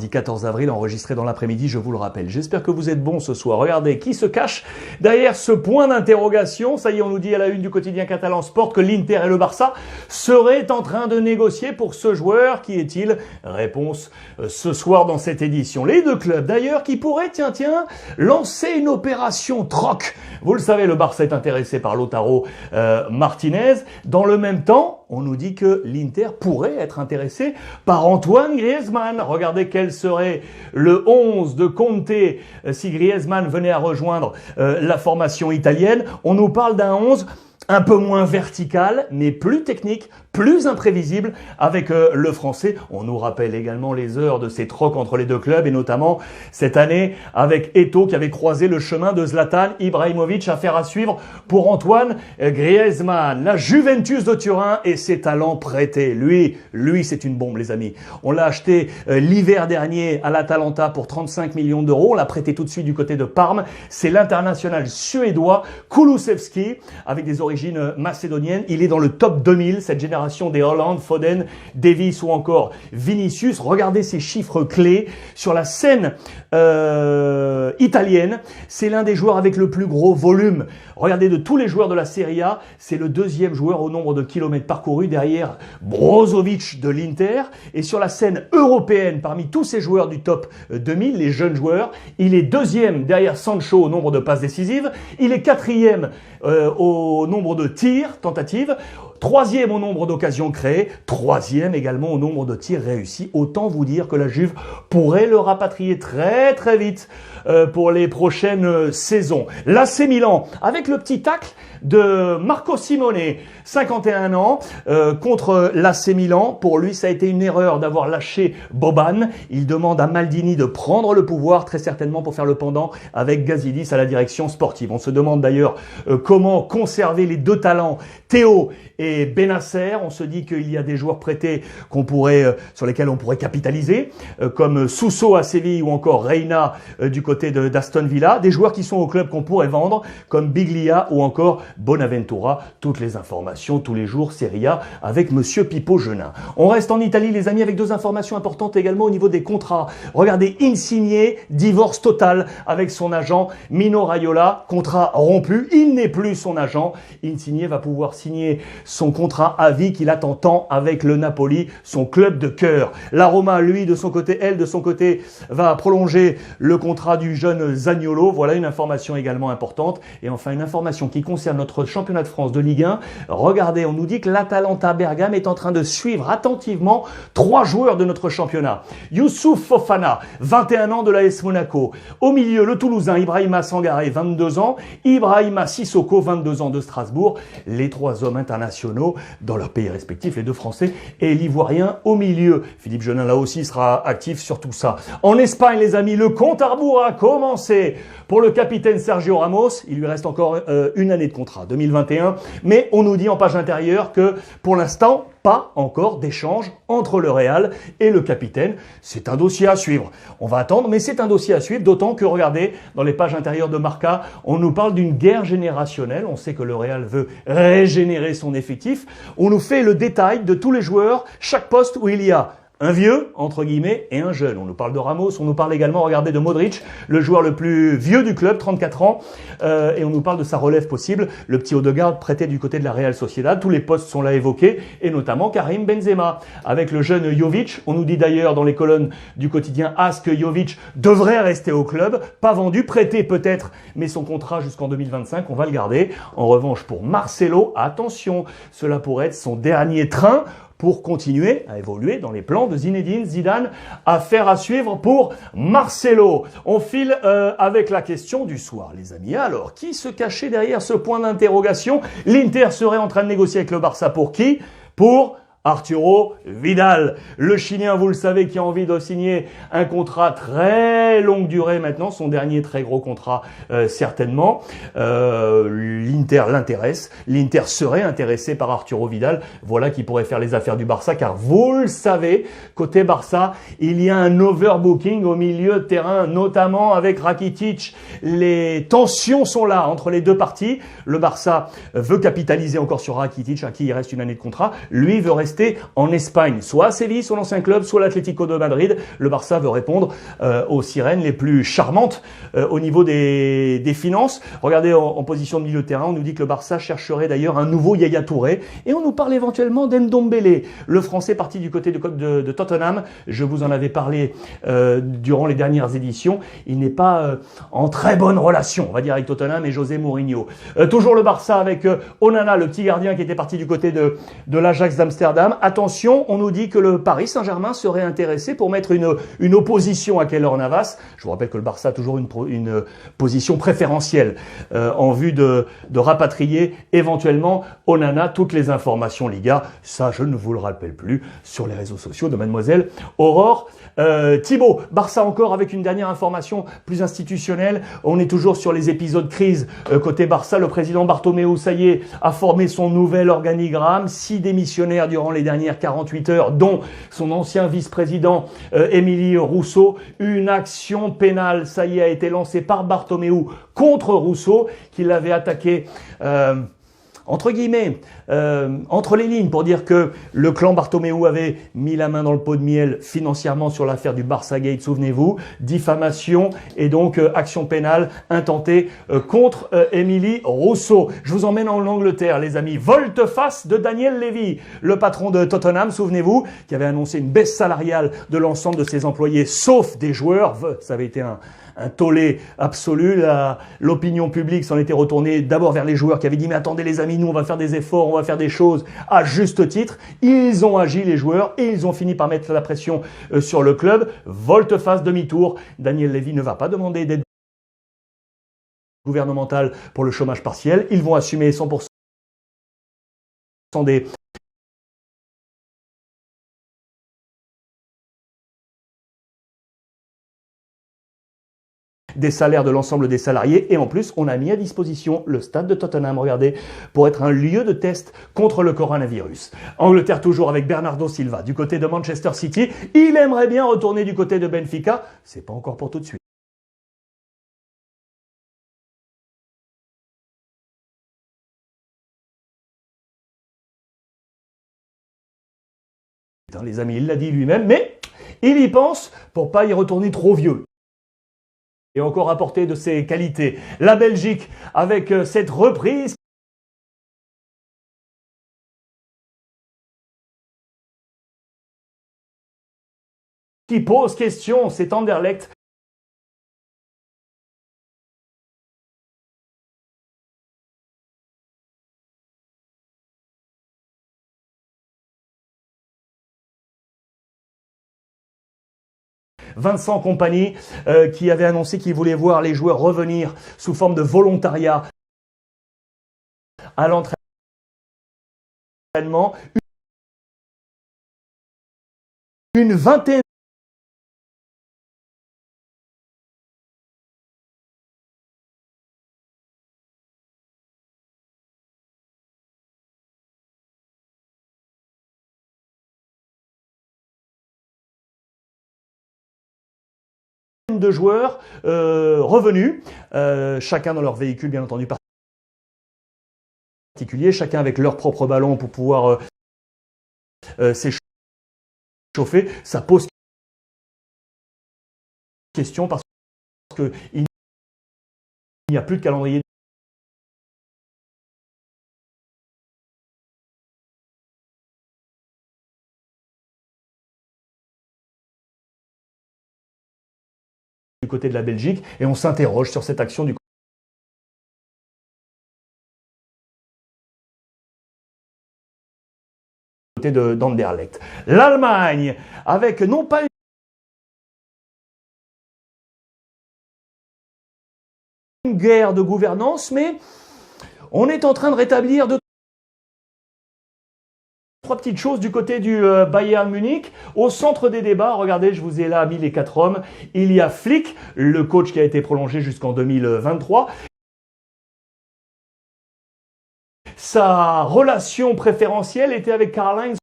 mardi 14 avril, enregistré dans l'après-midi, je vous le rappelle. J'espère que vous êtes bons ce soir. Regardez qui se cache derrière ce point d'interrogation. Ça y est, on nous dit à la une du quotidien catalan Sport que l'Inter et le Barça seraient en train de négocier pour ce joueur. Qui est-il? Réponse ce soir dans cette édition. Les deux clubs d'ailleurs qui pourraient, tiens, lancer une opération troc. Vous le savez, le Barça est intéressé par Lautaro Martinez. Dans le même temps, on nous dit que l'Inter pourrait être intéressé par Antoine Griezmann. Regardez quel serait le 11 de Conte si Griezmann venait à rejoindre la formation italienne. On nous parle d'un 11 un peu moins vertical, mais plus technique, plus imprévisible avec le français. On nous rappelle également les heures de ces trocs entre les deux clubs et notamment cette année avec Eto'o qui avait croisé le chemin de Zlatan Ibrahimovic. Affaire à suivre pour Antoine Griezmann. La Juventus de Turin et ses talents prêtés. Lui, c'est une bombe les amis. On l'a acheté l'hiver dernier à l'Atalanta pour 35 millions d'euros. On l'a prêté tout de suite du côté de Parme. C'est l'international suédois Kulusevski avec des origines macédoniennes. Il est dans le top 2000, cette génération des Haaland, Foden, Davies ou encore Vinicius. Regardez ces chiffres clés sur la scène italienne. C'est l'un des joueurs avec le plus gros volume. Regardez, de tous les joueurs de la Serie A, c'est le deuxième joueur au nombre de kilomètres parcourus derrière Brozovic de l'Inter. Et sur la scène européenne, parmi tous ces joueurs du top 2000, les jeunes joueurs, il est deuxième derrière Sancho au nombre de passes décisives. Il est quatrième au nombre de tirs, tentatives. Troisième au nombre d'occasions créées, troisième également au nombre de tirs réussis. Autant vous dire que la Juve pourrait le rapatrier très très vite pour les prochaines saisons. L'AC Milan, avec le petit tacle de Marco Simone, 51 ans, contre l'AC Milan. Pour lui, ça a été une erreur d'avoir lâché Boban. Il demande à Maldini de prendre le pouvoir, très certainement pour faire le pendant avec Gazidis à la direction sportive. On se demande d'ailleurs comment conserver les deux talents, Théo et Bennacer. On se dit qu'il y a des joueurs prêtés sur lesquels on pourrait capitaliser, comme Suso à Séville ou encore Reina du côté d'Aston Villa. Des joueurs qui sont au club qu'on pourrait vendre, comme Biglia ou encore Bonaventura. Toutes les informations tous les jours, Serie A avec Monsieur Pipo Genin. On reste en Italie les amis avec deux informations importantes également au niveau des contrats. Regardez, Insigne, divorce total avec son agent Mino Raiola, contrat rompu. Il n'est plus son agent. Insigne va pouvoir signer son contrat à vie qu'il attend tant avec le Napoli, son club de cœur. La Roma, lui, de son côté, va prolonger le contrat du jeune Zaniolo. Voilà une information également importante. Et enfin, une information qui concerne notre championnat de France de Ligue 1. Regardez, on nous dit que l'Atalanta Bergame est en train de suivre attentivement 3 joueurs de notre championnat. Youssouf Fofana, 21 ans de l'AS Monaco. Au milieu, le Toulousain Ibrahima Sangaré, 22 ans. Ibrahima Sissoko, 22 ans de Strasbourg. Les 3 hommes internationaux dans leurs pays respectifs, les 2 Français et l'Ivoirien au milieu. Philippe Genin, là aussi, sera actif sur tout ça. En Espagne, les amis, le compte à rebours a commencé pour le capitaine Sergio Ramos. Il lui reste encore une année de contrat, 2021. Mais on nous dit en page intérieure que, pour l'instant, pas encore d'échange entre le Real et le capitaine. C'est un dossier à suivre. On va attendre, mais c'est un dossier à suivre, d'autant que, regardez, dans les pages intérieures de Marca, on nous parle d'une guerre générationnelle. On sait que le Real veut régénérer son effectif. On nous fait le détail de tous les joueurs, chaque poste où il y a un vieux, entre guillemets, et un jeune. On nous parle de Ramos, on nous parle également, regardez, de Modric, le joueur le plus vieux du club, 34 ans, et on nous parle de sa relève possible, le petit Odegaard prêté du côté de la Real Sociedad. Tous les postes sont là évoqués, et notamment Karim Benzema. Avec le jeune Jovic, on nous dit d'ailleurs dans les colonnes du quotidien AS que Jovic devrait rester au club, pas vendu, prêté peut-être, mais son contrat jusqu'en 2025, on va le garder. En revanche, pour Marcelo, attention, cela pourrait être son dernier train pour continuer à évoluer dans les plans de Zinedine Zidane. Affaire à suivre pour Marcelo. On file avec la question du soir, les amis. Alors, qui se cachait derrière ce point d'interrogation? L'Inter serait en train de négocier avec le Barça pour qui? Pour Arturo Vidal, le Chilien, vous le savez, qui a envie de signer un contrat très longue durée maintenant, son dernier très gros contrat certainement. L'Inter l'intéresse, l'Inter serait intéressé par Arturo Vidal, voilà qui pourrait faire les affaires du Barça, car vous le savez, côté Barça, il y a un overbooking au milieu de terrain, notamment avec Rakitic. Les tensions sont là entre les deux parties. Le Barça veut capitaliser encore sur Rakitic, à qui il reste une année de contrat. Lui veut rester rester en Espagne, soit à Séville, son ancien club, soit l'Atlético de Madrid. Le Barça veut répondre aux sirènes les plus charmantes au niveau des finances. Regardez en position de milieu de terrain, on nous dit que le Barça chercherait d'ailleurs un nouveau Yaya Touré et on nous parle éventuellement d'Ndombele, le Français parti du côté de Tottenham. Je vous en avais parlé durant les dernières éditions. Il n'est pas en très bonne relation, on va dire, avec Tottenham et José Mourinho. Toujours le Barça avec Onana, le petit gardien qui était parti du côté de l'Ajax d'Amsterdam. Attention, on nous dit que le Paris Saint-Germain serait intéressé pour mettre une opposition à Keylor Navas. Je vous rappelle que le Barça a toujours une position préférentielle en vue de rapatrier éventuellement Onana. Toutes les informations Liga, ça je ne vous le rappelle plus, sur les réseaux sociaux de mademoiselle Aurore Thibault. Barça encore avec une dernière information plus institutionnelle. On est toujours sur les épisodes crise côté Barça. Le président Bartomeu, ça y est, a formé son nouvel organigramme. 6 démissionnaires durant les dernières 48 heures, dont son ancien vice-président Émilie Rousseau. Une action pénale, ça y est, a été lancée par Bartomeu contre Rousseau, qui l'avait attaqué entre guillemets, entre les lignes, pour dire que le clan Bartomeu avait mis la main dans le pot de miel financièrement sur l'affaire du Barça Gate, souvenez-vous, diffamation et donc action pénale intentée contre Émilie Rousseau. Je vous emmène en Angleterre, les amis. Volte-face de Daniel Levy, le patron de Tottenham, souvenez-vous, qui avait annoncé une baisse salariale de l'ensemble de ses employés, sauf des joueurs. Ça avait été un tollé absolu. L'opinion publique s'en était retournée d'abord vers les joueurs qui avaient dit « Mais attendez les amis, nous on va faire des efforts, on va faire des choses à juste titre ». Ils ont agi, les joueurs, et ils ont fini par mettre la pression sur le club. Volte-face, demi-tour. Daniel Levy ne va pas demander d'aide gouvernementale pour le chômage partiel. Ils vont assumer 100% des salaires de l'ensemble des salariés, et en plus on a mis à disposition le stade de Tottenham, regardez, pour être un lieu de test contre le coronavirus. Angleterre toujours avec Bernardo Silva du côté de Manchester City. Il aimerait bien retourner du côté de Benfica, c'est pas encore pour tout de suite. Les amis, il l'a dit lui-même, mais il y pense pour pas y retourner trop vieux et encore apporter de ses qualités. La Belgique avec cette reprise qui pose question, c'est Anderlecht. Vincent Kompany qui avait annoncé qu'il voulait voir les joueurs revenir sous forme de volontariat à l'entraînement. Une vingtaine de joueurs revenus, chacun dans leur véhicule bien entendu particulier, chacun avec leur propre ballon pour pouvoir s'échauffer. Ça pose question parce qu'il n'y a plus de calendrier du côté de la Belgique, et on s'interroge sur cette action du côté d'Anderlecht. L'Allemagne, avec non pas une guerre de gouvernance, mais on est en train de rétablir trois petites choses du côté du Bayern Munich. Au centre des débats, regardez, je vous ai là mis les 4 hommes. Il y a Flick, le coach qui a été prolongé jusqu'en 2023. Sa relation préférentielle était avec Karl-Heinz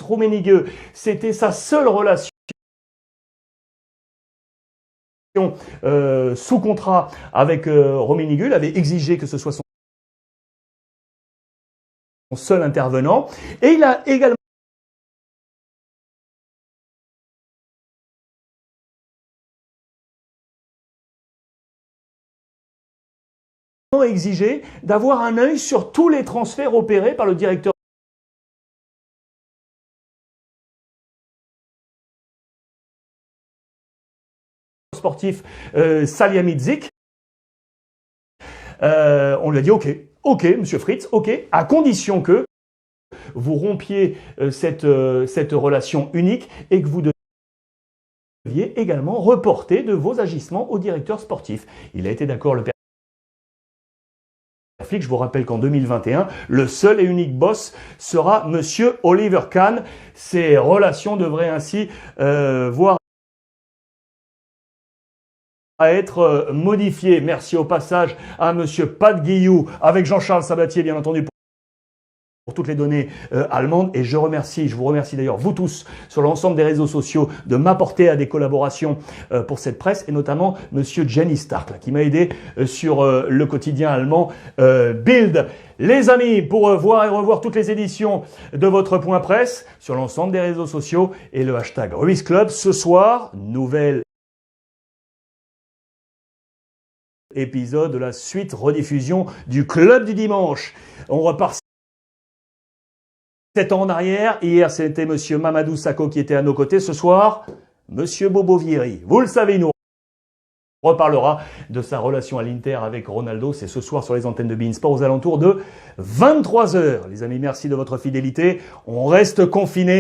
Rummenigge. C'était sa seule relation sous contrat avec Rummenigge, avait exigé que ce soit son seul intervenant. Et il a également exigé d'avoir un œil sur tous les transferts opérés par le directeur sportif Salihamidzic. On lui a dit ok, monsieur Fritz, ok, à condition que vous rompiez cette relation unique et que vous deviez également reporter de vos agissements au directeur sportif. Il a été d'accord, le père Flick. Je vous rappelle qu'en 2021, le seul et unique boss sera monsieur Oliver Kahn. Ces relations devraient ainsi voir à être modifiées. Merci au passage à monsieur Pat Guillou avec Jean-Charles Sabatier, bien entendu, pour toutes les données allemandes. Et je vous remercie d'ailleurs, vous tous, sur l'ensemble des réseaux sociaux, de m'apporter à des collaborations pour cette presse, et notamment monsieur Jenny Stark, là, qui m'a aidé sur le quotidien allemand Bild. Les amis, pour voir et revoir toutes les éditions de votre point presse sur l'ensemble des réseaux sociaux et le hashtag Ruiz Club, ce soir, nouvelle épisode de la suite rediffusion du Club du Dimanche. On repart 7 ans en arrière. Hier, c'était monsieur Mamadou Sakho qui était à nos côtés. Ce soir, monsieur Bobo Vieri. Vous le savez, nous reparlera de sa relation à l'Inter avec Ronaldo. C'est ce soir sur les antennes de beIN Sport aux alentours de 23h. Les amis, merci de votre fidélité. On reste confinés.